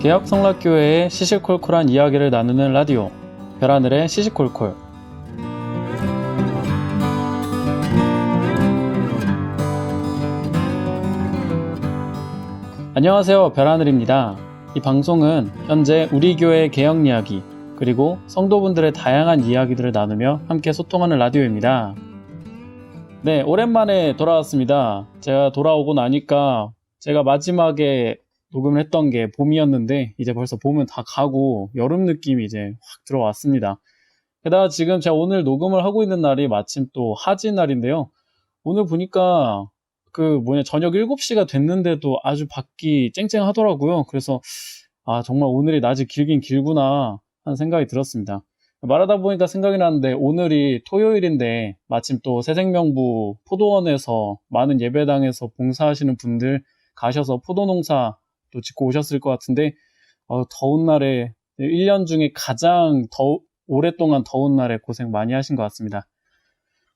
개혁성락교회의 시시콜콜한 이야기를 나누는 라디오 별하늘의 시시콜콜. 안녕하세요, 별하늘입니다. 이 방송은 현재 우리 교회의 개혁 이야기 그리고 성도분들의 다양한 이야기들을 나누며 함께 소통하는 라디오입니다. 네, 오랜만에 돌아왔습니다. 제가 돌아오고 나니까 제가 마지막에 녹음을 했던 게 봄이었는데 이제 벌써 봄은 다 가고 여름 느낌이 이제 확 들어왔습니다. 게다가 지금 제가 오늘 녹음을 하고 있는 날이 마침 또 하지 날인데요. 오늘 보니까 저녁 7시가 됐는데도 아주 밖이 쨍쨍하더라고요. 그래서 정말 오늘이 낮이 길긴 길구나 하는 생각이 들었습니다. 말하다 보니까 생각이 나는데 오늘이 토요일인데 마침 또 새생명부 포도원에서 많은 예배당에서 봉사하시는 분들 가셔서 포도농사 또 짓고 오셨을 것 같은데 더운 날에 1년 중에 가장 오랫동안 더운 날에 고생 많이 하신 것 같습니다.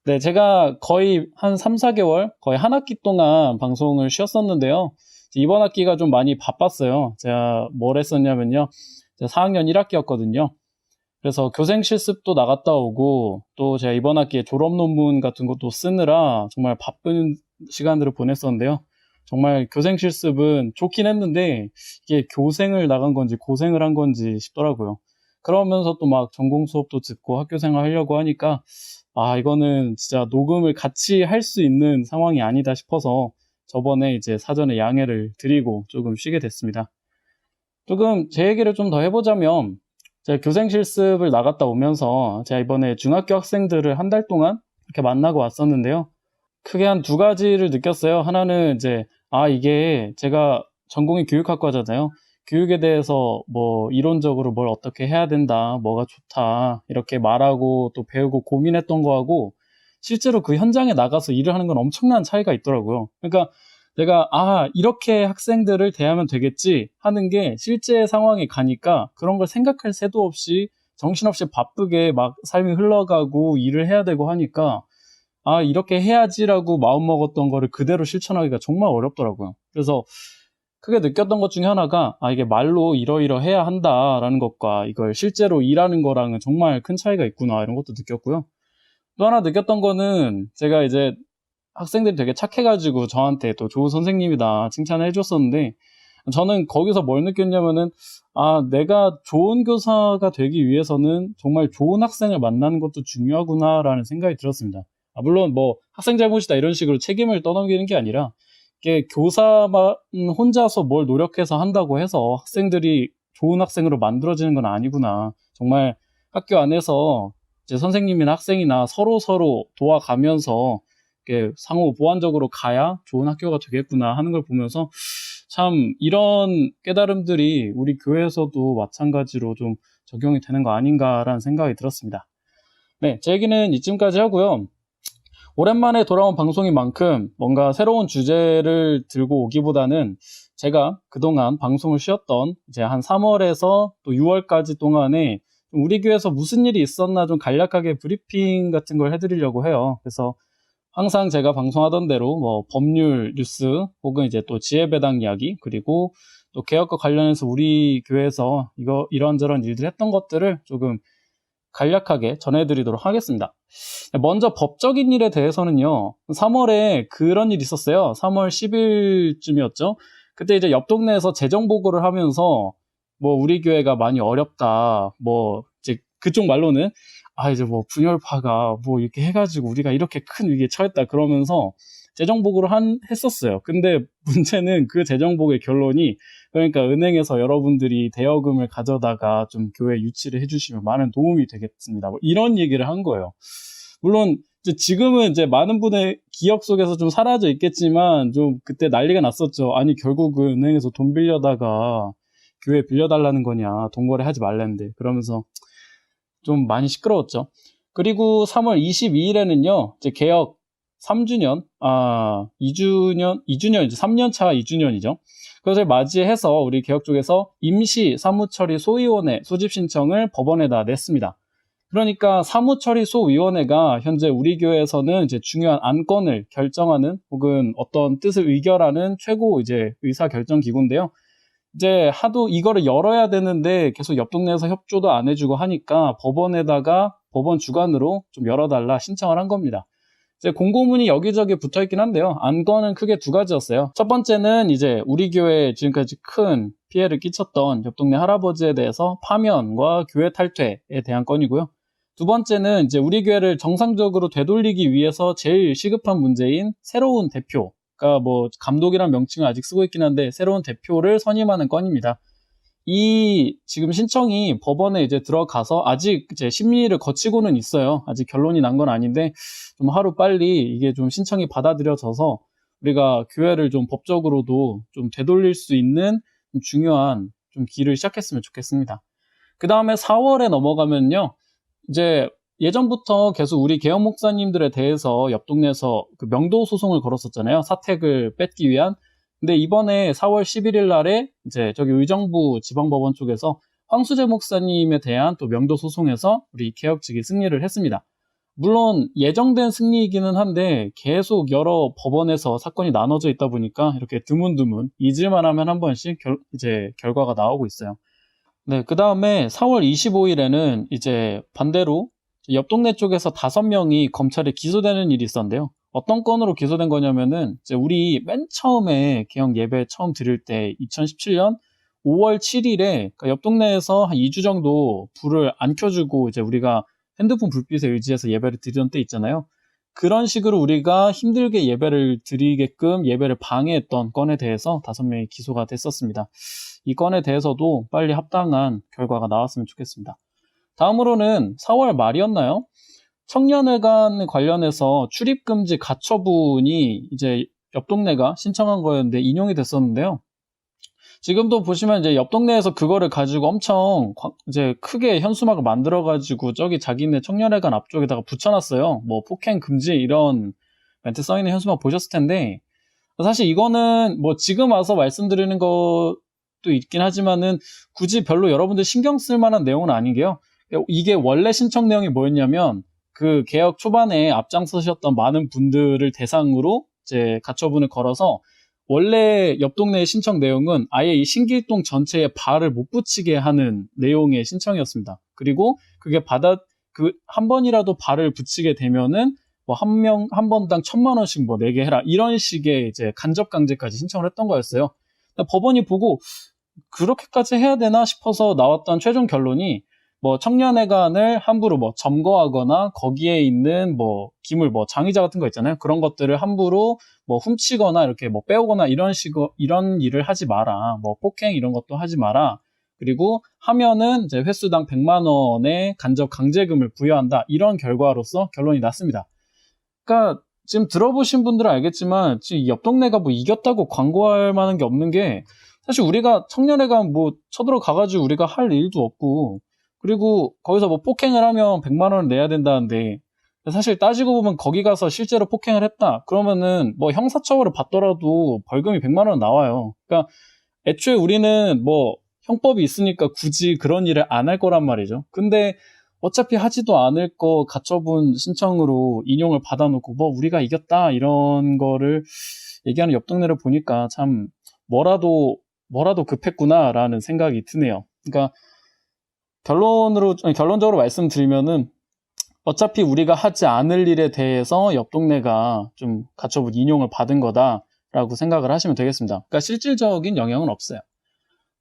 네, 제가 거의 한 3, 4개월 거의 한 학기 동안 방송을 쉬었었는데요. 이번 학기가 좀 많이 바빴어요. 제가 뭘 했었냐면요. 제가 4학년 1학기였거든요. 그래서 교생 실습도 나갔다 오고 또 제가 이번 학기에 졸업 논문 같은 것도 쓰느라 정말 바쁜 시간들을 보냈었는데요. 정말 교생 실습은 좋긴 했는데 이게 교생을 나간 건지 고생을 한 건지 싶더라고요. 그러면서 또 막 전공 수업도 듣고 학교 생활 하려고 하니까 이거는 진짜 녹음을 같이 할 수 있는 상황이 아니다 싶어서 저번에 이제 사전에 양해를 드리고 조금 쉬게 됐습니다. 조금 제 얘기를 좀 더 해보자면 제가 교생 실습을 나갔다 오면서 제가 이번에 중학교 학생들을 한 달 동안 이렇게 만나고 왔었는데요. 크게 한 두 가지를 느꼈어요. 하나는 이제 이게 제가 전공이 교육학과잖아요. 교육에 대해서 뭐 이론적으로 뭘 어떻게 해야 된다, 뭐가 좋다 이렇게 말하고 또 배우고 고민했던 거하고 실제로 그 현장에 나가서 일을 하는 건 엄청난 차이가 있더라고요. 그러니까 내가 이렇게 학생들을 대하면 되겠지 하는 게 실제 상황에 가니까 그런 걸 생각할 새도 없이 정신없이 바쁘게 막 삶이 흘러가고 일을 해야 되고 하니까 이렇게 해야지라고 마음먹었던 거를 그대로 실천하기가 정말 어렵더라고요. 그래서 크게 느꼈던 것 중에 하나가 이게 말로 이러이러해야 한다라는 것과 이걸 실제로 일하는 거랑은 정말 큰 차이가 있구나 이런 것도 느꼈고요. 또 하나 느꼈던 거는 제가 이제 학생들이 되게 착해가지고 저한테 또 좋은 선생님이다 칭찬을 해줬었는데 저는 거기서 뭘 느꼈냐면은 내가 좋은 교사가 되기 위해서는 정말 좋은 학생을 만나는 것도 중요하구나라는 생각이 들었습니다. 물론 뭐 학생 잘못이다 이런 식으로 책임을 떠넘기는 게 아니라 이게 교사만 혼자서 뭘 노력해서 한다고 해서 학생들이 좋은 학생으로 만들어지는 건 아니구나. 정말 학교 안에서 이제 선생님이나 학생이나 서로 도와가면서 이렇게 상호 보완적으로 가야 좋은 학교가 되겠구나 하는 걸 보면서 참 이런 깨달음들이 우리 교회에서도 마찬가지로 좀 적용이 되는 거 아닌가라는 생각이 들었습니다. 네, 제 얘기는 이쯤까지 하고요. 오랜만에 돌아온 방송인 만큼 뭔가 새로운 주제를 들고 오기보다는 제가 그동안 방송을 쉬었던 이제 한 3월에서 또 6월까지 동안에 우리 교회에서 무슨 일이 있었나 좀 간략하게 브리핑 같은 걸 해드리려고 해요. 그래서 항상 제가 방송하던 대로 뭐 법률 뉴스 혹은 이제 또 지혜배당 이야기 그리고 또 개혁과 관련해서 우리 교회에서 이런저런 일들 했던 것들을 조금 간략하게 전해드리도록 하겠습니다. 먼저 법적인 일에 대해서는요. 3월에 그런 일이 있었어요. 3월 10일쯤이었죠. 그때 이제 옆 동네에서 재정 보고를 하면서 뭐 우리 교회가 많이 어렵다. 뭐 이제 그쪽 말로는 이제 뭐 분열파가 뭐 이렇게 해가지고 우리가 이렇게 큰 위기에 처했다 그러면서 재정 보고를 했었어요. 근데 문제는 그 재정 보고의 결론이 그러니까 은행에서 여러분들이 대여금을 가져다가 좀 교회 유치를 해주시면 많은 도움이 되겠습니다. 뭐 이런 얘기를 한 거예요. 물론 지금은 이제 많은 분의 기억 속에서 좀 사라져 있겠지만 좀 그때 난리가 났었죠. 아니 결국은 은행에서 돈 빌려다가 교회 빌려달라는 거냐, 돈 거래하지 말랬는데 그러면서 좀 많이 시끄러웠죠. 그리고 3월 22일에는요, 이제 개혁 3주년, 2주년, 이제 3년차 2주년이죠. 그것을 맞이해서 우리 개혁 쪽에서 임시 사무처리 소위원회 소집 신청을 법원에다 냈습니다. 그러니까 사무처리 소위원회가 현재 우리 교회에서는 이제 중요한 안건을 결정하는 혹은 어떤 뜻을 의결하는 최고 이제 의사결정 기구인데요. 이제 하도 이거를 열어야 되는데 계속 옆 동네에서 협조도 안 해주고 하니까 법원에다가 법원 주관으로 좀 열어달라 신청을 한 겁니다. 이제 공고문이 여기저기 붙어 있긴 한데요. 안건은 크게 두 가지였어요. 첫 번째는 이제 우리 교회에 지금까지 큰 피해를 끼쳤던 옆 동네 할아버지에 대해서 파면과 교회 탈퇴에 대한 건이고요. 두 번째는 이제 우리 교회를 정상적으로 되돌리기 위해서 제일 시급한 문제인 새로운 대표, 그러니까 뭐 감독이란 명칭을 아직 쓰고 있긴 한데 새로운 대표를 선임하는 건입니다. 이 지금 신청이 법원에 이제 들어가서 아직 이제 심리를 거치고는 있어요. 아직 결론이 난 건 아닌데 좀 하루 빨리 이게 좀 신청이 받아들여져서 우리가 교회를 좀 법적으로도 좀 되돌릴 수 있는 좀 중요한 좀 길을 시작했으면 좋겠습니다. 그 다음에 4월에 넘어가면요. 이제 예전부터 계속 우리 개혁 목사님들에 대해서 옆 동네에서 그 명도 소송을 걸었었잖아요. 사택을 뺏기 위한. 근데 이번에 4월 11일 날에 이제 저기 의정부 지방법원 쪽에서 황수재 목사님에 대한 또 명도 소송에서 우리 개혁 측이 승리를 했습니다. 물론 예정된 승리이기는 한데 계속 여러 법원에서 사건이 나눠져 있다 보니까 이렇게 드문드문 잊을만 하면 한 번씩 이제 결과가 나오고 있어요. 네, 그 다음에 4월 25일에는 이제 반대로 옆 동네 쪽에서 5명이 검찰에 기소되는 일이 있었는데요. 어떤 건으로 기소된 거냐면은 이제 우리 맨 처음에 개혁 예배 처음 드릴 때 2017년 5월 7일에 그러니까 옆 동네에서 한 2주 정도 불을 안 켜주고 이제 우리가 핸드폰 불빛에 의지해서 예배를 드리던 때 있잖아요. 그런 식으로 우리가 힘들게 예배를 드리게끔 예배를 방해했던 건에 대해서 5명이 기소가 됐었습니다. 이 건에 대해서도 빨리 합당한 결과가 나왔으면 좋겠습니다. 다음으로는 4월 말이었나요? 청년회관 관련해서 출입금지 가처분이 이제 옆 동네가 신청한 거였는데 인용이 됐었는데요. 지금도 보시면 이제 옆 동네에서 그거를 가지고 엄청 이제 크게 현수막을 만들어가지고 저기 자기네 청년회관 앞쪽에다가 붙여놨어요. 뭐 폭행 금지 이런 멘트 써있는 현수막 보셨을 텐데 사실 이거는 뭐 지금 와서 말씀드리는 것도 있긴 하지만은 굳이 별로 여러분들 신경 쓸 만한 내용은 아닌 게요. 이게 원래 신청 내용이 뭐였냐면 그 개혁 초반에 앞장서셨던 많은 분들을 대상으로 이제 가처분을 걸어서 원래 옆 동네의 신청 내용은 아예 이 신길동 전체에 발을 못 붙이게 하는 내용의 신청이었습니다. 그리고 그게 한 번이라도 발을 붙이게 되면은 뭐 한 번당 1,000만 원씩 뭐 내게 해라 이런 식의 이제 간접 강제까지 신청을 했던 거였어요. 법원이 보고 그렇게까지 해야 되나 싶어서 나왔던 최종 결론이 뭐 청년회관을 함부로 뭐 점거하거나 거기에 있는 뭐 기물 뭐 장의자 같은 거 있잖아요. 그런 것들을 함부로 뭐 훔치거나 이렇게 뭐 빼오거나 이런 일을 하지 마라. 뭐 폭행 이런 것도 하지 마라. 그리고 하면은 이제 횟수당 100만 원의 간접 강제금을 부여한다. 이런 결과로서 결론이 났습니다. 그러니까 지금 들어보신 분들은 알겠지만 지금 옆 동네가 뭐 이겼다고 광고할 만한 게 없는 게 사실 우리가 청년회관 뭐 쳐들어 가가지고 우리가 할 일도 없고 그리고 거기서 뭐 폭행을 하면 100만 원을 내야 된다는데 사실 따지고 보면 거기 가서 실제로 폭행을 했다 그러면은 뭐 형사처벌을 받더라도 벌금이 100만 원 나와요. 그러니까 애초에 우리는 뭐 형법이 있으니까 굳이 그런 일을 안 할 거란 말이죠. 근데 어차피 하지도 않을 거 가처분 신청으로 인용을 받아놓고 뭐 우리가 이겼다 이런 거를 얘기하는 옆 동네를 보니까 참 뭐라도 급했구나라는 생각이 드네요. 그러니까 결론적으로 말씀드리면은 어차피 우리가 하지 않을 일에 대해서 옆 동네가 좀 가처분 인용을 받은 거다라고 생각을 하시면 되겠습니다. 그러니까 실질적인 영향은 없어요.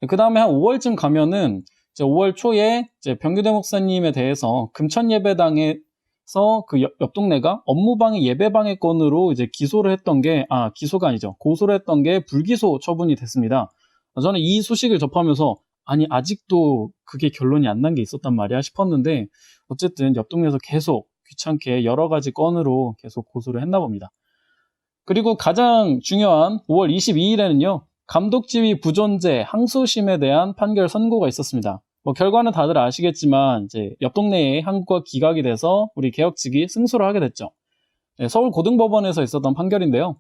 그 다음에 한 5월쯤 가면은 이제 5월 초에 이제 병규대 목사님에 대해서 금천 예배당에서 그 옆 동네가 업무방해 예배방해 건으로 이제 기소를 했던 게 기소가 아니죠. 고소를 했던 게 불기소 처분이 됐습니다. 저는 이 소식을 접하면서 아니 아직도 그게 결론이 안 난 게 있었단 말이야 싶었는데 어쨌든 옆 동네에서 계속 귀찮게 여러 가지 건으로 계속 고소를 했나 봅니다. 그리고 가장 중요한 5월 22일에는요. 감독지휘 부존재 항소심에 대한 판결 선고가 있었습니다. 뭐 결과는 다들 아시겠지만 이제 옆 동네에 항고가 기각이 돼서 우리 개혁 측이 승소를 하게 됐죠. 네, 서울고등법원에서 있었던 판결인데요.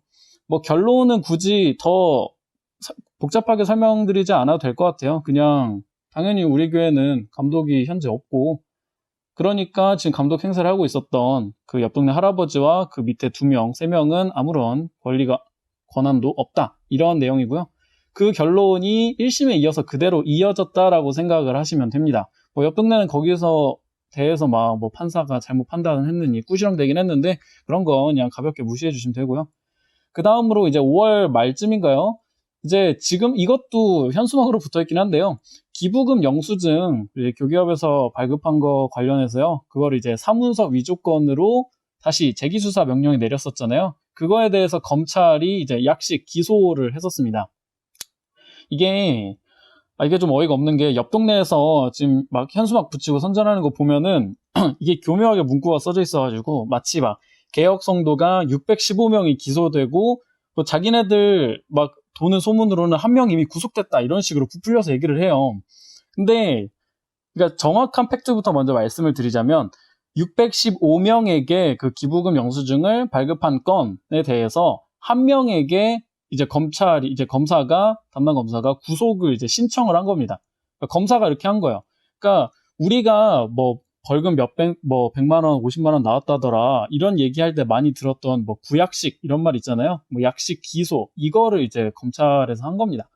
뭐 결론은 굳이 더 복잡하게 설명드리지 않아도 될 것 같아요. 그냥 당연히 우리 교회는 감독이 현재 없고 그러니까 지금 감독 행사를 하고 있었던 그 옆 동네 할아버지와 그 밑에 2명, 3명은 아무런 권한도 없다. 이런 내용이고요. 그 결론이 1심에 이어서 그대로 이어졌다라고 생각을 하시면 됩니다. 뭐 옆 동네는 거기서 대해서 막 뭐 판사가 잘못 판단을 했느니 꾸지람되긴 했는데 그런 거 그냥 가볍게 무시해 주시면 되고요. 그 다음으로 이제 5월 말쯤인가요? 이제 지금 이것도 현수막으로 붙어 있긴 한데요. 기부금 영수증 교기업에서 발급한 거 관련해서요. 그걸 이제 사문서 위조건으로 다시 재기수사 명령이 내렸었잖아요. 그거에 대해서 검찰이 이제 약식 기소를 했었습니다. 이게 좀 어이가 없는 게 옆 동네에서 지금 막 현수막 붙이고 선전하는 거 보면은 이게 교묘하게 문구가 써져 있어가지고 마치 막 개혁 성도가 615명이 기소되고 뭐 자기네들 막 도는 소문으로는 한 명 이미 구속됐다 이런 식으로 부풀려서 얘기를 해요. 근데 그러니까 정확한 팩트부터 먼저 말씀을 드리자면 615명에게 그 기부금 영수증을 발급한 건에 대해서 한 명에게 이제 담당 검사가 구속을 이제 신청을 한 겁니다. 그러니까 검사가 이렇게 한 거예요. 그러니까 우리가 뭐 벌금 뭐 100만 원, 50만 원 나왔다더라 이런 얘기할 때 많이 들었던 뭐 구약식 이런 말 있잖아요. 뭐 약식 기소 이거를 이제 검찰에서 한 겁니다.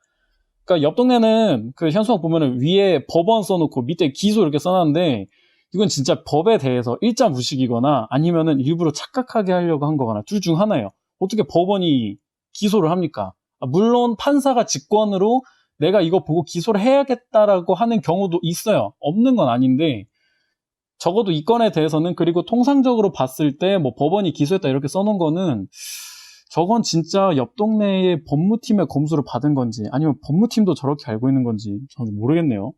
그러니까 옆 동네는 그 현수막 보면은 위에 법원 써놓고 밑에 기소 이렇게 써놨는데 이건 진짜 법에 대해서 일자 무식이거나 아니면은 일부러 착각하게 하려고 한 거거나 둘 중 하나예요. 어떻게 법원이 기소를 합니까? 물론 판사가 직권으로 내가 이거 보고 기소를 해야겠다라고 하는 경우도 있어요. 없는 건 아닌데 적어도 이 건에 대해서는 그리고 통상적으로 봤을 때 뭐 법원이 기소했다 이렇게 써놓은 거는 저건 진짜 옆 동네의 법무팀의 검수를 받은 건지 아니면 법무팀도 저렇게 알고 있는 건지 저는 모르겠네요.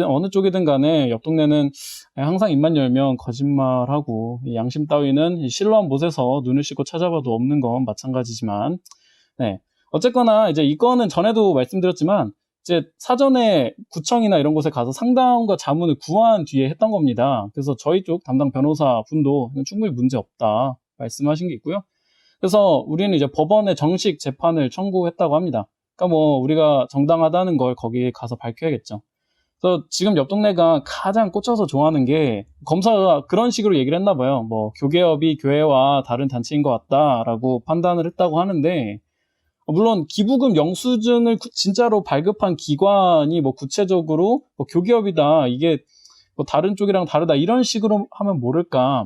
어느 쪽이든 간에 옆 동네는 항상 입만 열면 거짓말하고 양심 따위는 실로한 못에서 눈을 씻고 찾아봐도 없는 건 마찬가지지만 네. 어쨌거나 이제 이거는 전에도 말씀드렸지만 이제 사전에 구청이나 이런 곳에 가서 상담과 자문을 구한 뒤에 했던 겁니다. 그래서 저희 쪽 담당 변호사 분도 충분히 문제 없다 말씀하신 게 있고요. 그래서 우리는 이제 법원에 정식 재판을 청구했다고 합니다. 그러니까 뭐 우리가 정당하다는 걸 거기에 가서 밝혀야겠죠. 그래서 지금 옆 동네가 가장 꽂혀서 좋아하는 게 검사가 그런 식으로 얘기를 했나 봐요. 뭐 교계업이 교회와 다른 단체인 것 같다라고 판단을 했다고 하는데 물론 기부금 영수증을 진짜로 발급한 기관이 뭐 구체적으로 뭐 교기업이다 이게 뭐 다른 쪽이랑 다르다 이런 식으로 하면 모를까.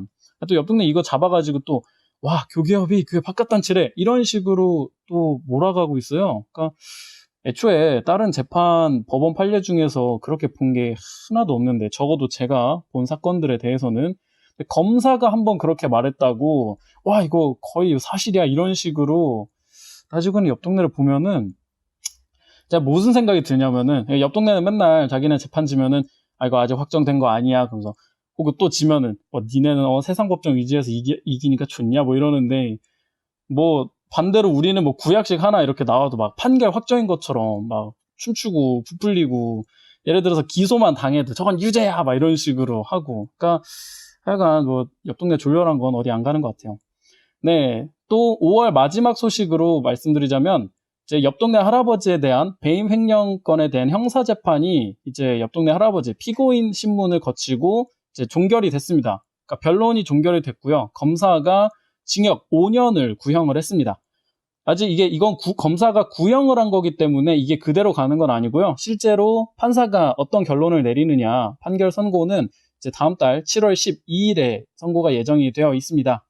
또 옆 동네 이거 잡아가지고 또 와 교기업이 교회 바깥단체래 이런 식으로 또 몰아가고 있어요. 그러니까 애초에 다른 재판 법원 판례 중에서 그렇게 본 게 하나도 없는데 적어도 제가 본 사건들에 대해서는 검사가 한번 그렇게 말했다고 와 이거 거의 사실이야 이런 식으로 따지고는 옆 동네를 보면은 제가 무슨 생각이 드냐면은 옆 동네는 맨날 자기네 재판 지면은 이거 아직 확정된 거 아니야 그러면서 혹은 또 지면은 니네는 세상 법정 위지에서 이기니까 좋냐 뭐 이러는데 뭐 반대로 우리는 뭐 구약식 하나 이렇게 나와도 막 판결 확정인 것처럼 막 춤추고 부풀리고 예를 들어서 기소만 당해도 저건 유죄야 막 이런 식으로 하고 그러니까 하여간 뭐 옆 동네 졸렬한 건 어디 안 가는 것 같아요. 네, 또 5월 마지막 소식으로 말씀드리자면 이제 옆 동네 할아버지에 대한 배임 횡령건에 대한 형사 재판이 이제 옆 동네 할아버지 피고인 신문을 거치고 이제 종결이 됐습니다. 그러니까 변론이 종결이 됐고요. 검사가 징역 5년을 구형을 했습니다. 아직 이건 검사가 구형을 한 거기 때문에 이게 그대로 가는 건 아니고요. 실제로 판사가 어떤 결론을 내리느냐 판결 선고는 이제 다음 달 7월 12일에 선고가 예정이 되어 있습니다.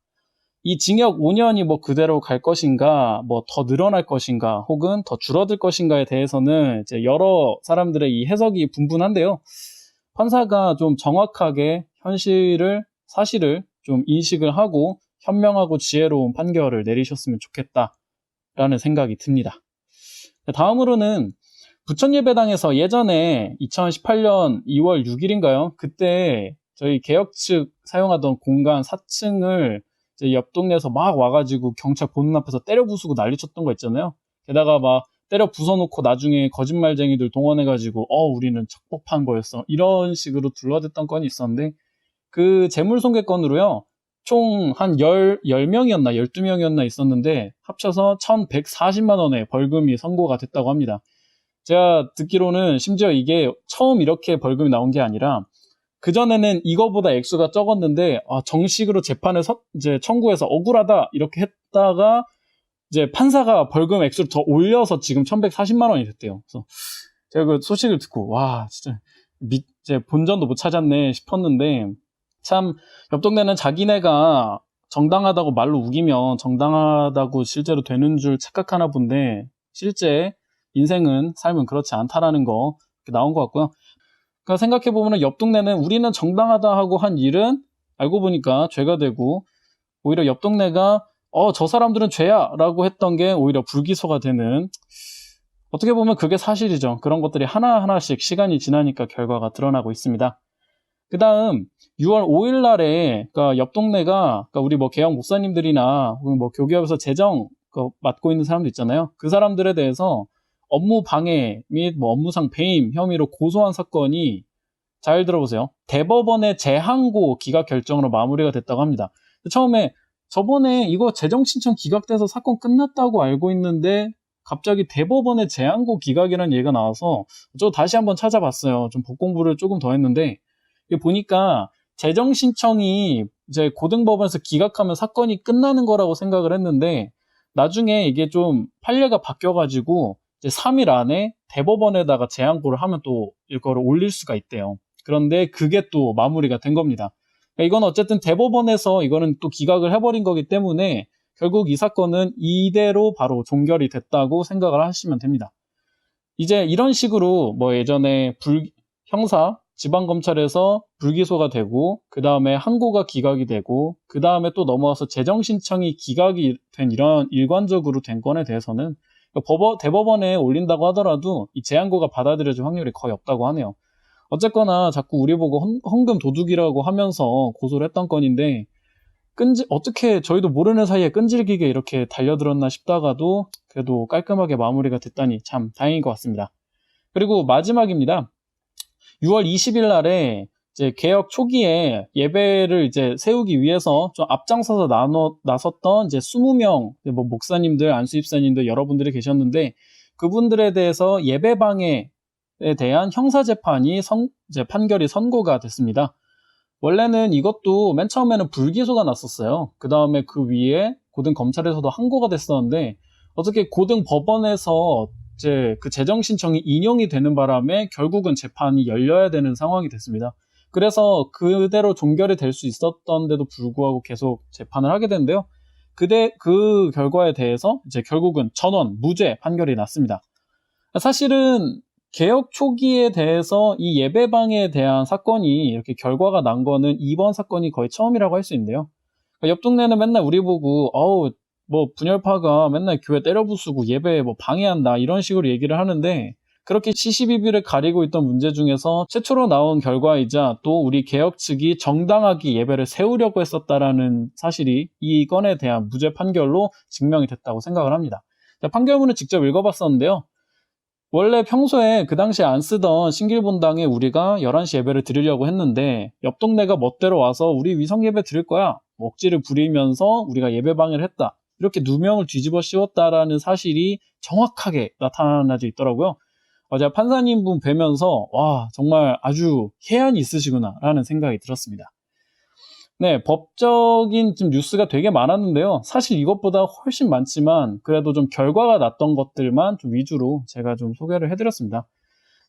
이 징역 5년이 뭐 그대로 갈 것인가, 뭐 더 늘어날 것인가, 혹은 더 줄어들 것인가에 대해서는 이제 여러 사람들의 이 해석이 분분한데요. 판사가 좀 정확하게 사실을 좀 인식을 하고 현명하고 지혜로운 판결을 내리셨으면 좋겠다라는 생각이 듭니다. 다음으로는 부천예배당에서 예전에 2018년 2월 6일인가요? 그때 저희 개혁 측 사용하던 공간 4층을 옆 동네에서 막 와가지고 경찰 보는 앞에서 때려 부수고 난리 쳤던 거 있잖아요. 게다가 막 때려 부숴놓고 나중에 거짓말쟁이들 동원해가지고 우리는 적법한 거였어 이런 식으로 둘러댔던 건이 있었는데 그 재물손괴건으로요 총 한 10명이었나 12명이었나 있었는데 합쳐서 1140만 원의 벌금이 선고가 됐다고 합니다. 제가 듣기로는 심지어 이게 처음 이렇게 벌금이 나온 게 아니라 그전에는 이거보다 액수가 적었는데 정식으로 재판을 이제 청구해서 억울하다 이렇게 했다가 이제 판사가 벌금 액수를 더 올려서 지금 1140만 원이 됐대요. 그래서 제가 그 소식을 듣고 와 진짜 이제 본전도 못 찾았네 싶었는데, 참 옆 동네는 자기네가 정당하다고 말로 우기면 정당하다고 실제로 되는 줄 착각하나 본데, 실제 인생은 삶은 그렇지 않다라는 거 나온 것 같고요. 그러니까 생각해보면 옆 동네는 우리는 정당하다 하고 한 일은 알고 보니까 죄가 되고, 오히려 옆 동네가 저 사람들은 죄야 라고 했던 게 오히려 불기소가 되는, 어떻게 보면 그게 사실이죠. 그런 것들이 하나하나씩 시간이 지나니까 결과가 드러나고 있습니다. 그 다음 6월 5일 날에, 그러니까 옆 동네가, 그러니까 우리 뭐 개혁 목사님들이나 혹은 뭐 교계에서 재정 맡고 있는 사람도 있잖아요. 그 사람들에 대해서 업무 방해 및 뭐 업무상 배임 혐의로 고소한 사건이, 잘 들어보세요, 대법원의 재항고 기각 결정으로 마무리가 됐다고 합니다. 처음에 저번에 이거 재정 신청 기각돼서 사건 끝났다고 알고 있는데 갑자기 대법원의 재항고 기각이라는 얘기가 나와서 저 다시 한번 찾아봤어요. 좀 법공부를 조금 더 했는데, 이게 보니까 재정 신청이 이제 고등법원에서 기각하면 사건이 끝나는 거라고 생각을 했는데, 나중에 이게 좀 판례가 바뀌어가지고 이제 3일 안에 대법원에다가 재항고를 하면 또 이거를 올릴 수가 있대요. 그런데 그게 또 마무리가 된 겁니다. 그러니까 이건 어쨌든 대법원에서 이거는 또 기각을 해버린 거기 때문에 결국 이 사건은 이대로 바로 종결이 됐다고 생각을 하시면 됩니다. 이제 이런 식으로 뭐 예전에 형사 지방검찰에서 불기소가 되고, 그 다음에 항고가 기각이 되고, 그 다음에 또 넘어와서 재정신청이 기각이 된 이런 일관적으로 된 건에 대해서는 대법원에 올린다고 하더라도 이 재항고가 받아들여질 확률이 거의 없다고 하네요. 어쨌거나 자꾸 우리 보고 헌금 도둑이라고 하면서 고소를 했던 건인데, 어떻게 저희도 모르는 사이에 끈질기게 이렇게 달려들었나 싶다가도 그래도 깔끔하게 마무리가 됐다니 참 다행인 것 같습니다. 그리고 마지막입니다. 6월 20일 날에 이제 개혁 초기에 예배를 이제 세우기 위해서 좀 앞장서서 나섰던 이제 20명 뭐 목사님들, 안수집사님들 여러분들이 계셨는데, 그분들에 대해서 예배 방해에 대한 형사 재판이 이제 판결이 선고가 됐습니다. 원래는 이것도 맨 처음에는 불기소가 났었어요. 그 다음에 그 위에 고등검찰에서도 항고가 됐었는데, 어떻게 고등법원에서 이제 그 재정 신청이 인용이 되는 바람에 결국은 재판이 열려야 되는 상황이 됐습니다. 그래서 그대로 종결이 될 수 있었던데도 불구하고 계속 재판을 하게 됐는데요. 그 결과에 대해서 이제 결국은 전원 무죄 판결이 났습니다. 사실은 개혁 초기에 대해서 이 예배방해에 대한 사건이 이렇게 결과가 난 거는 이번 사건이 거의 처음이라고 할 수 있는데요. 그러니까 옆 동네는 맨날 우리 보고 뭐 분열파가 맨날 교회 때려 부수고 예배 뭐 방해한다 이런 식으로 얘기를 하는데, 그렇게 시시비비를 가리고 있던 문제 중에서 최초로 나온 결과이자 또 우리 개혁 측이 정당하게 예배를 세우려고 했었다라는 사실이 이 건에 대한 무죄 판결로 증명이 됐다고 생각을 합니다. 판결문을 직접 읽어봤었는데요. 원래 평소에 그 당시에 안 쓰던 신길본당에 우리가 11시 예배를 드리려고 했는데, 옆 동네가 멋대로 와서 우리 위성 예배 드릴 거야 억지를 부리면서 우리가 예배 방해를 했다, 이렇게 누명을 뒤집어 씌웠다라는 사실이 정확하게 나타나져 있더라고요. 제가 판사님 분 뵈면서 와 정말 아주 해안이 있으시구나 라는 생각이 들었습니다. 네, 법적인 좀 뉴스가 되게 많았는데요. 사실 이것보다 훨씬 많지만 그래도 좀 결과가 났던 것들만 좀 위주로 제가 좀 소개를 해드렸습니다.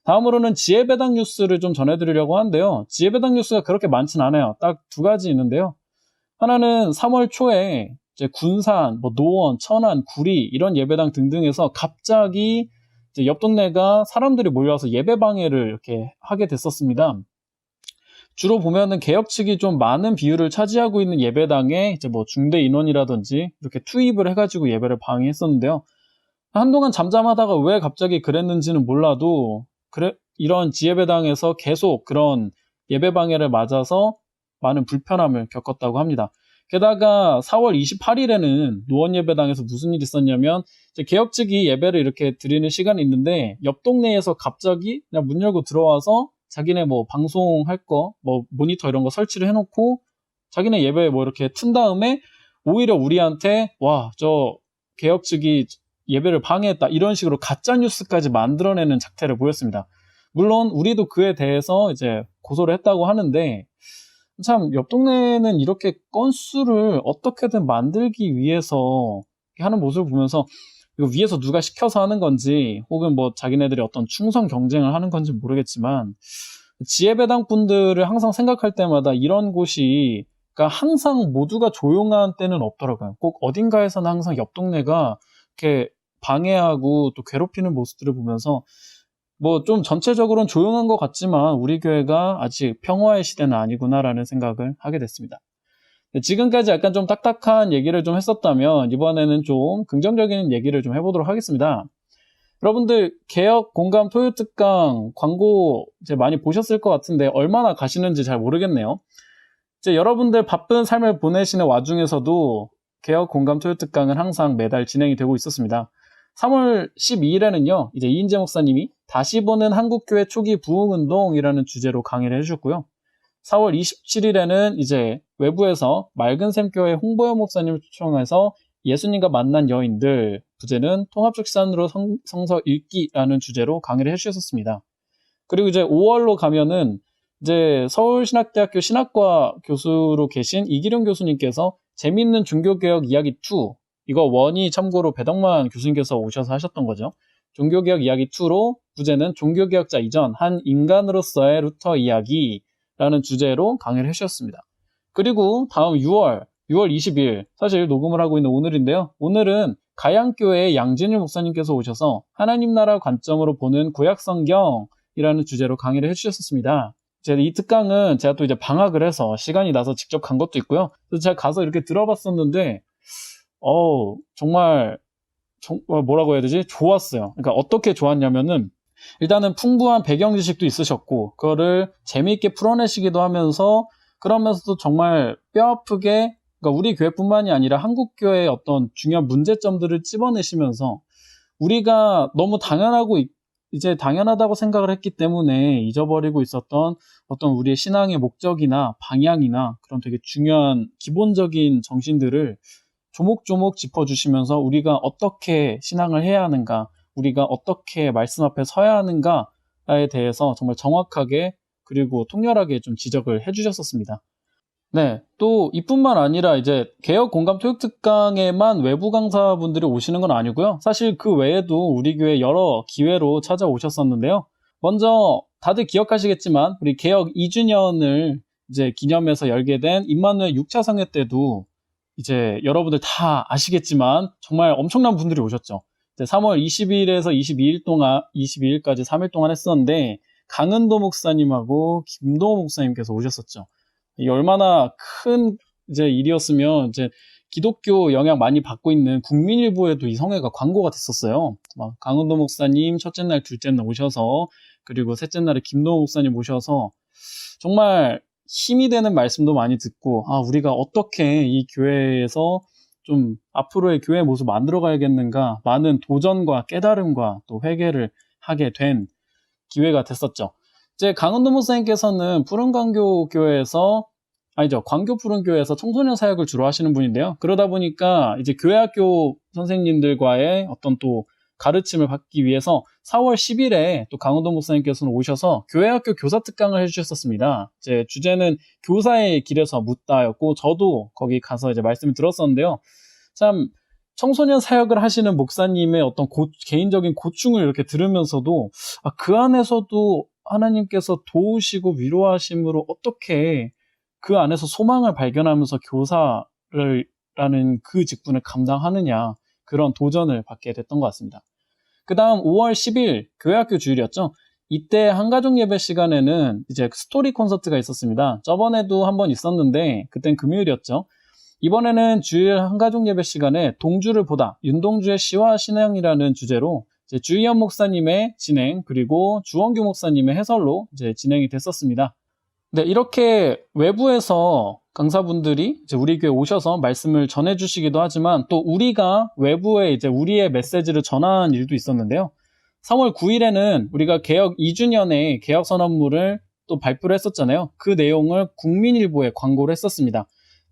다음으로는 지혜배당 뉴스를 좀 전해드리려고 하는데요. 지혜배당 뉴스가 그렇게 많진 않아요. 딱 두 가지 있는데요. 하나는 3월 초에 이제 군산, 뭐 노원, 천안, 구리 이런 예배당 등등에서 갑자기 이제 옆 동네가 사람들이 몰려와서 예배 방해를 이렇게 하게 됐었습니다. 주로 보면은 개혁 측이 좀 많은 비율을 차지하고 있는 예배당에 이제 뭐 중대 인원이라든지 이렇게 투입을 해가지고 예배를 방해했었는데요. 한동안 잠잠하다가 왜 갑자기 그랬는지는 몰라도 이런 지예배당에서 계속 그런 예배 방해를 맞아서 많은 불편함을 겪었다고 합니다. 게다가 4월 28일에는 노원예배당에서 무슨 일이 있었냐면, 이제 개혁 측이 예배를 이렇게 드리는 시간이 있는데 옆 동네에서 갑자기 그냥 문 열고 들어와서 자기네 뭐 방송할 거, 뭐 모니터 이런 거 설치를 해놓고 자기네 예배 뭐 이렇게 튼 다음에 오히려 우리한테 저 개혁 측이 예배를 방해했다 이런 식으로 가짜 뉴스까지 만들어내는 작태를 보였습니다. 물론 우리도 그에 대해서 이제 고소를 했다고 하는데, 참 옆 동네는 이렇게 건수를 어떻게든 만들기 위해서 하는 모습을 보면서 이거 위에서 누가 시켜서 하는 건지 혹은 뭐 자기네들이 어떤 충성 경쟁을 하는 건지 모르겠지만 지혜배당 분들을 항상 생각할 때마다 이런 곳이 그러니까 항상 모두가 조용한 때는 없더라고요. 꼭 어딘가에서는 항상 옆 동네가 이렇게 방해하고 또 괴롭히는 모습들을 보면서 뭐 좀 전체적으로는 조용한 것 같지만 우리 교회가 아직 평화의 시대는 아니구나라는 생각을 하게 됐습니다. 지금까지 약간 좀 딱딱한 얘기를 좀 했었다면 이번에는 좀 긍정적인 얘기를 좀 해보도록 하겠습니다. 여러분들 개혁 공감 토요 특강 광고 이제 많이 보셨을 것 같은데 얼마나 가시는지 잘 모르겠네요. 이제 여러분들 바쁜 삶을 보내시는 와중에서도 개혁 공감 토요 특강은 항상 매달 진행이 되고 있었습니다. 3월 12일에는요, 이제 이인재 목사님이 다시 보는 한국교회 초기 부흥운동이라는 주제로 강의를 해주셨고요. 4월 27일에는 이제 외부에서 맑은샘 교회 홍보연 목사님을 초청해서 예수님과 만난 여인들, 부제는 통합적 시선으로 성서 읽기라는 주제로 강의를 해주셨습니다. 그리고 이제 5월로 가면은 이제 서울신학대학교 신학과 교수로 계신 이기룡 교수님께서 재미있는 종교개혁 이야기 2, 이거 원이 참고로 배덕만 교수님께서 오셔서 하셨던 거죠. 종교개혁 이야기 2로 부제는 종교개혁자 이전 한 인간으로서의 루터 이야기라는 주제로 강의를 해주셨습니다. 그리고 다음 6월 20일 사실 녹음을 하고 있는 오늘인데요. 오늘은 가양교회의 양진일 목사님께서 오셔서 하나님 나라 관점으로 보는 구약성경이라는 주제로 강의를 해주셨습니다. 이 특강은 제가 또 이제 방학을 해서 시간이 나서 직접 간 것도 있고요. 그래서 제가 가서 이렇게 들어봤었는데 정말 뭐라고 해야 되지? 좋았어요. 그러니까 어떻게 좋았냐면은 일단은 풍부한 배경 지식도 있으셨고 그거를 재미있게 풀어내시기도 하면서 그러면서도 정말 뼈아프게 그러니까 우리 교회뿐만이 아니라 한국 교회의 어떤 중요한 문제점들을 찝어내시면서 우리가 너무 이제 당연하다고 생각을 했기 때문에 잊어버리고 있었던 어떤 우리의 신앙의 목적이나 방향이나 그런 되게 중요한 기본적인 정신들을 조목조목 짚어주시면서 우리가 어떻게 신앙을 해야 하는가, 우리가 어떻게 말씀 앞에 서야 하는가에 대해서 정말 정확하게 그리고 통렬하게 좀 지적을 해주셨었습니다. 네, 또 이뿐만 아니라 이제 개혁 공감 토익 특강에만 외부 강사분들이 오시는 건 아니고요. 사실 그 외에도 우리 교회 여러 기회로 찾아오셨었는데요. 먼저 다들 기억하시겠지만 우리 개혁 2주년을 이제 기념해서 열게 된 임마누엘 6차 성회 때도 이제 여러분들 다 아시겠지만 정말 엄청난 분들이 오셨죠. 이제 3월 20일에서 22일까지 3일 동안 했었는데 강은도 목사님하고 김동호 목사님께서 오셨었죠. 이게 얼마나 큰 이제 일이었으면 이제 기독교 영향 많이 받고 있는 국민일보에도 이 성회가 광고가 됐었어요. 막 강은도 목사님 첫째 날, 둘째 날 오셔서 그리고 셋째 날에 김동호 목사님 오셔서 정말 힘이 되는 말씀도 많이 듣고 우리가 어떻게 이 교회에서 좀 앞으로의 교회 모습 만들어 가야겠는가 많은 도전과 깨달음과 또 회개를 하게 된 기회가 됐었죠. 이제 강은도 목사님께서는 광교 푸른교회에서 청소년 사역을 주로 하시는 분인데요. 그러다 보니까 이제 교회학교 선생님들과의 어떤 또 가르침을 받기 위해서 4월 10일에 또 강은도 목사님께서는 오셔서 교회학교 교사 특강을 해주셨었습니다. 이제 주제는 교사의 길에서 묻다였고 저도 거기 가서 이제 말씀을 들었었는데요. 참 청소년 사역을 하시는 목사님의 어떤 개인적인 고충을 이렇게 들으면서도 그 안에서도 하나님께서 도우시고 위로하심으로 어떻게 그 안에서 소망을 발견하면서 교사라는 그 직분을 감당하느냐 그런 도전을 받게 됐던 것 같습니다. 그 다음 5월 10일 교회학교 주일이었죠. 이때 한가족 예배 시간에는 이제 스토리 콘서트가 있었습니다. 저번에도 한번 있었는데 그땐 금요일이었죠. 이번에는 주일 한가족 예배 시간에 동주를 보다 윤동주의 시와 신앙이라는 주제로 이제 주희연 목사님의 진행 그리고 주원규 목사님의 해설로 이제 진행이 됐었습니다. 네, 이렇게 외부에서 강사분들이 이제 우리 교회 오셔서 말씀을 전해주시기도 하지만 또 우리가 외부에 이제 우리의 메시지를 전하는 일도 있었는데요. 3월 9일에는 우리가 개혁 2주년의 개혁 선언문을 또 발표를 했었잖아요. 그 내용을 국민일보에 광고를 했었습니다.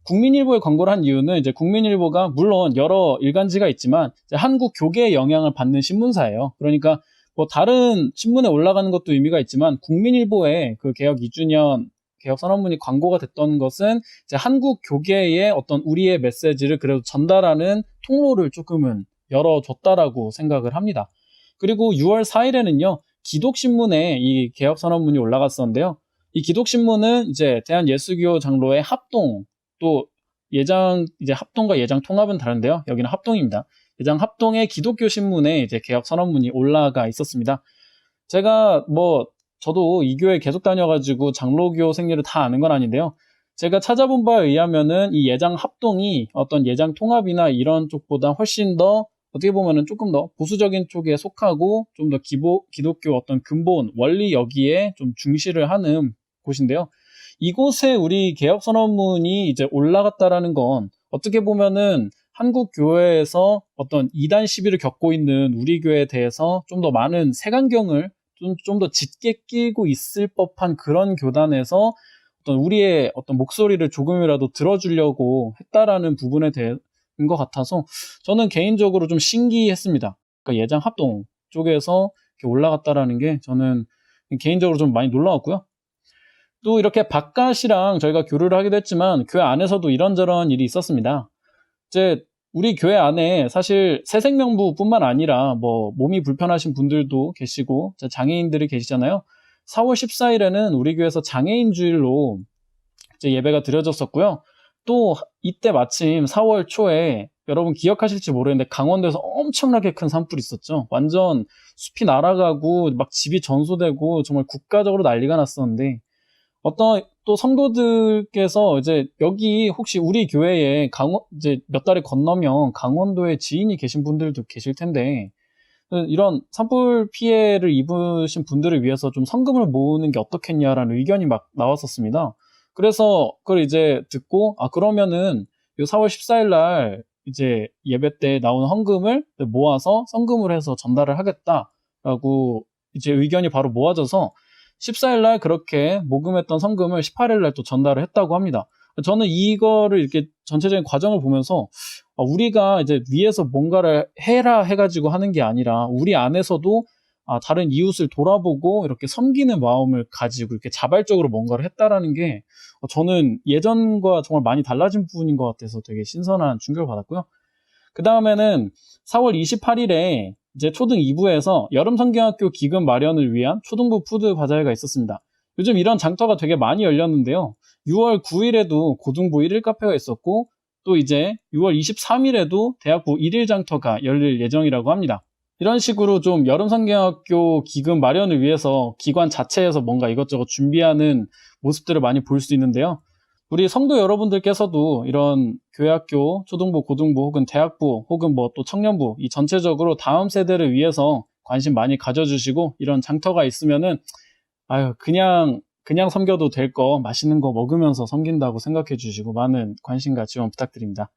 국민일보에 광고를 한 이유는 이제 국민일보가 물론 여러 일간지가 있지만 이제 한국 교계의 영향을 받는 신문사예요. 그러니까 뭐 다른 신문에 올라가는 것도 의미가 있지만 국민일보에 그 개혁 2주년 개혁 선언문이 광고가 됐던 것은 이제 한국 교계의 어떤 우리의 메시지를 그래도 전달하는 통로를 조금은 열어줬다라고 생각을 합니다. 그리고 6월 4일에는요, 기독신문에 이 개혁 선언문이 올라갔었는데요. 이 기독신문은 이제 대한예수교 장로의 합동, 또 이제 합동과 예장 통합은 다른데요. 여기는 합동입니다. 예장 합동의 기독교 신문에 이제 개혁 선언문이 올라가 있었습니다. 제가 저도 이 교회 계속 다녀가지고 장로교 생리를 다 아는 건 아닌데요. 제가 찾아본 바에 의하면은 이 예장 합동이 어떤 예장 통합이나 이런 쪽보다 훨씬 더 어떻게 보면은 조금 더 보수적인 쪽에 속하고 좀 더 기독교 어떤 근본, 원리 여기에 좀 중시를 하는 곳인데요. 이곳에 우리 개혁선언문이 이제 올라갔다라는 건 어떻게 보면은 한국 교회에서 어떤 이단 시비를 겪고 있는 우리 교회에 대해서 좀 더 많은 색안경을 좀 더 짙게 끼고 있을 법한 그런 교단에서 어떤 우리의 어떤 목소리를 조금이라도 들어주려고 했다라는 부분에 대한 것 같아서 저는 개인적으로 좀 신기했습니다. 그러니까 예장 합동 쪽에서 이렇게 올라갔다라는 게 저는 개인적으로 좀 많이 놀라웠고요. 또 이렇게 바깥이랑 저희가 교류를 하기도 했지만 교회 안에서도 이런저런 일이 있었습니다. 이제 우리 교회 안에 사실 새생명부뿐만 아니라 몸이 불편하신 분들도 계시고 장애인들이 계시잖아요. 4월 14일에는 우리 교회에서 장애인 주일로 이제 예배가 드려졌었고요. 또 이때 마침 4월 초에 여러분 기억하실지 모르겠는데 강원도에서 엄청나게 큰 산불이 있었죠. 완전 숲이 날아가고 막 집이 전소되고 정말 국가적으로 난리가 났었는데 어떤 또 성도들께서 이제 여기 혹시 우리 교회에 이제 몇 달이 건너면 강원도에 지인이 계신 분들도 계실 텐데 이런 산불 피해를 입으신 분들을 위해서 좀 성금을 모으는 게 어떻겠냐라는 의견이 막 나왔었습니다. 그래서 그걸 이제 듣고 그러면은 요 4월 14일 날 이제 예배 때 나오는 헌금을 모아서 성금을 해서 전달을 하겠다라고 이제 의견이 바로 모아져서 14일 날 그렇게 모금했던 성금을 18일 날 또 전달을 했다고 합니다. 저는 이거를 이렇게 전체적인 과정을 보면서 우리가 이제 위에서 뭔가를 해라 해가지고 하는 게 아니라 우리 안에서도 다른 이웃을 돌아보고 이렇게 섬기는 마음을 가지고 이렇게 자발적으로 뭔가를 했다라는 게 저는 예전과 정말 많이 달라진 부분인 것 같아서 되게 신선한 충격을 받았고요. 그 다음에는 4월 28일에 이제 초등 2부에서 여름성경학교 기금 마련을 위한 초등부 푸드 바자회가 있었습니다. 요즘 이런 장터가 되게 많이 열렸는데요. 6월 9일에도 고등부 1일 카페가 있었고 또 이제 6월 23일에도 대학부 1일 장터가 열릴 예정이라고 합니다. 이런 식으로 좀 여름성경학교 기금 마련을 위해서 기관 자체에서 뭔가 이것저것 준비하는 모습들을 많이 볼 수 있는데요. 우리 성도 여러분들께서도 이런 교회학교, 초등부, 고등부 혹은 대학부 혹은 또 청년부 이 전체적으로 다음 세대를 위해서 관심 많이 가져주시고 이런 장터가 있으면은 그냥 섬겨도 될 거 맛있는 거 먹으면서 섬긴다고 생각해 주시고 많은 관심과 지원 부탁드립니다.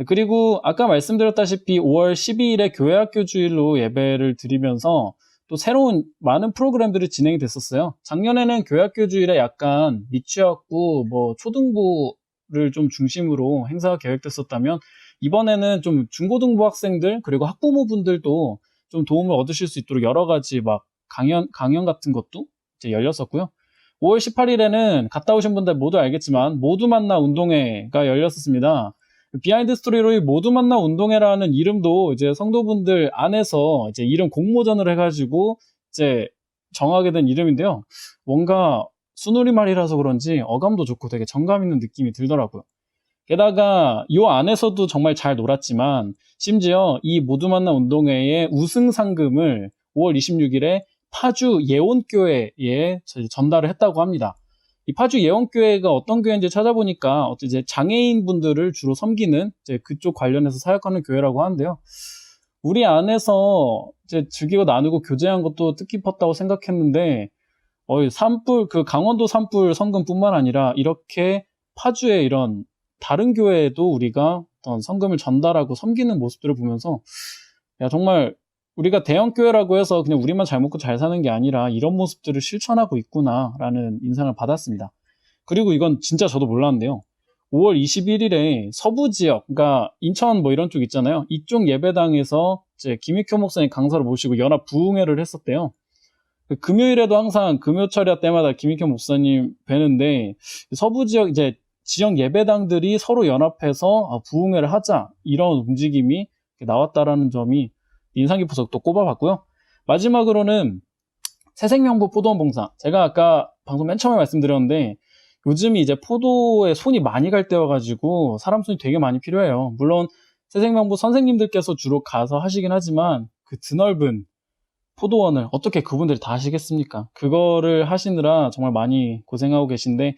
그리고 아까 말씀드렸다시피 5월 12일에 교회학교 주일로 예배를 드리면서 또 새로운 많은 프로그램들이 진행이 됐었어요. 작년에는 교회학교 주일에 약간 미취학부, 초등부를 좀 중심으로 행사가 계획됐었다면 이번에는 좀 중고등부 학생들 그리고 학부모분들도 좀 도움을 얻으실 수 있도록 여러 가지 강연 같은 것도 이제 열렸었고요. 5월 18일에는 갔다 오신 분들 모두 알겠지만 모두 만나 운동회가 열렸었습니다. 비하인드 스토리로 이 모두 만나 운동회라는 이름도 이제 성도분들 안에서 이제 이름 공모전을 해가지고 이제 정하게 된 이름인데요. 뭔가 순우리말이라서 그런지 어감도 좋고 되게 정감 있는 느낌이 들더라고요. 게다가 이 안에서도 정말 잘 놀았지만 심지어 이 모두 만나 운동회의 우승 상금을 5월 26일에 파주 예원교회에 전달을 했다고 합니다. 이 파주 예원교회가 어떤 교회인지 찾아보니까 이제 장애인분들을 주로 섬기는 이제 그쪽 관련해서 사역하는 교회라고 하는데요. 우리 안에서 이제 즐기고 나누고 교제한 것도 뜻깊었다고 생각했는데, 강원도 산불 성금뿐만 아니라 이렇게 파주의 이런 다른 교회에도 우리가 어떤 성금을 전달하고 섬기는 모습들을 보면서, 정말 우리가 대형교회라고 해서 그냥 우리만 잘 먹고 잘 사는 게 아니라 이런 모습들을 실천하고 있구나라는 인상을 받았습니다. 그리고 이건 진짜 저도 몰랐는데요. 5월 21일에 서부 지역, 그러니까 인천 이런 쪽 있잖아요. 이쪽 예배당에서 이제 김익효 목사님 강사를 모시고 연합 부흥회를 했었대요. 금요일에도 항상 금요철야 때마다 김익현 목사님 뵈는데 서부 지역 이제 지역 예배당들이 서로 연합해서 부흥회를 하자 이런 움직임이 나왔다라는 점이 인상 깊어서 또 꼽아봤고요. 마지막으로는 새생명부 포도원 봉사. 제가 아까 방송 맨 처음에 말씀드렸는데 요즘이 이제 포도에 손이 많이 갈 때여가지고 사람 손이 되게 많이 필요해요. 물론 새생명부 선생님들께서 주로 가서 하시긴 하지만 그 드넓은 포도원을 어떻게 그분들이 다 하시겠습니까? 그거를 하시느라 정말 많이 고생하고 계신데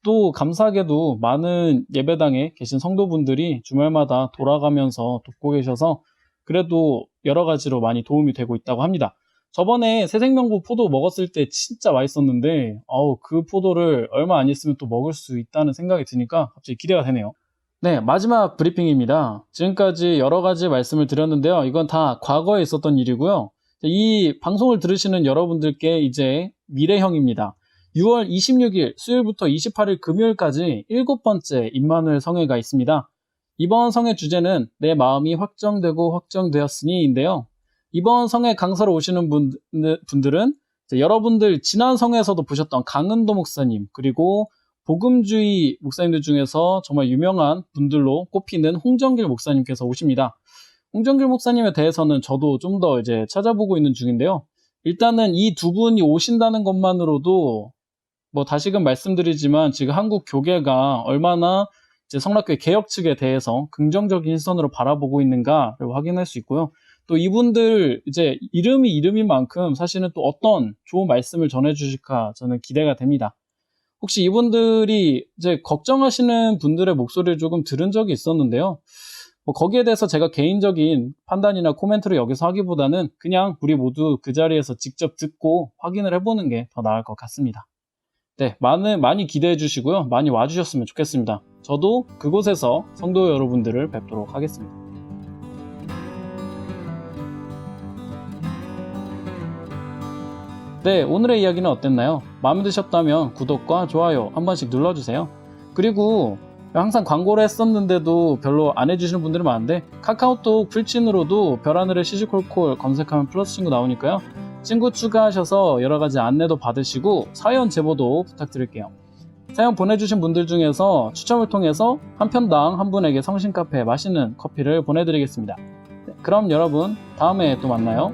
또 감사하게도 많은 예배당에 계신 성도분들이 주말마다 돌아가면서 돕고 계셔서 그래도 여러 가지로 많이 도움이 되고 있다고 합니다. 저번에 새생명부 포도 먹었을 때 진짜 맛있었는데 그 포도를 얼마 안 있으면 또 먹을 수 있다는 생각이 드니까 갑자기 기대가 되네요. 네, 마지막 브리핑입니다. 지금까지 여러 가지 말씀을 드렸는데요. 이건 다 과거에 있었던 일이고요. 이 방송을 들으시는 여러분들께 이제 미래형입니다. 6월 26일 수요일부터 28일 금요일까지 7번째 임마누엘 성회가 있습니다. 이번 성회 주제는 내 마음이 확정되고 확정되었으니인데요. 이번 성회 강사로 오시는 분들은 여러분들 지난 성회에서도 보셨던 강은도 목사님 그리고 복음주의 목사님들 중에서 정말 유명한 분들로 꼽히는 홍정길 목사님께서 오십니다. 홍정길 목사님에 대해서는 저도 좀 더 이제 찾아보고 있는 중인데요. 일단은 이 두 분이 오신다는 것만으로도 다시금 말씀드리지만 지금 한국 교계가 얼마나 이제 성락교회 개혁 측에 대해서 긍정적인 시선으로 바라보고 있는가를 확인할 수 있고요. 또 이분들 이제 이름인 만큼 사실은 또 어떤 좋은 말씀을 전해주실까 저는 기대가 됩니다. 혹시 이분들이 이제 걱정하시는 분들의 목소리를 조금 들은 적이 있었는데요. 거기에 대해서 제가 개인적인 판단이나 코멘트를 여기서 하기보다는 그냥 우리 모두 그 자리에서 직접 듣고 확인을 해보는 게 더 나을 것 같습니다. 네, 많이 기대해 주시고요. 많이 와주셨으면 좋겠습니다. 저도 그곳에서 성도 여러분들을 뵙도록 하겠습니다. 네, 오늘의 이야기는 어땠나요? 마음에 드셨다면 구독과 좋아요 한 번씩 눌러주세요. 그리고 항상 광고를 했었는데도 별로 안 해주시는 분들이 많은데 카카오톡 풀친으로도 별하늘의 시시콜콜 검색하면 플러스 친구 나오니까요. 친구 추가하셔서 여러가지 안내도 받으시고 사연 제보도 부탁드릴게요. 사연 보내주신 분들 중에서 추첨을 통해서 한 편당 한 분에게 성신카페 맛있는 커피를 보내드리겠습니다. 네, 그럼 여러분 다음에 또 만나요.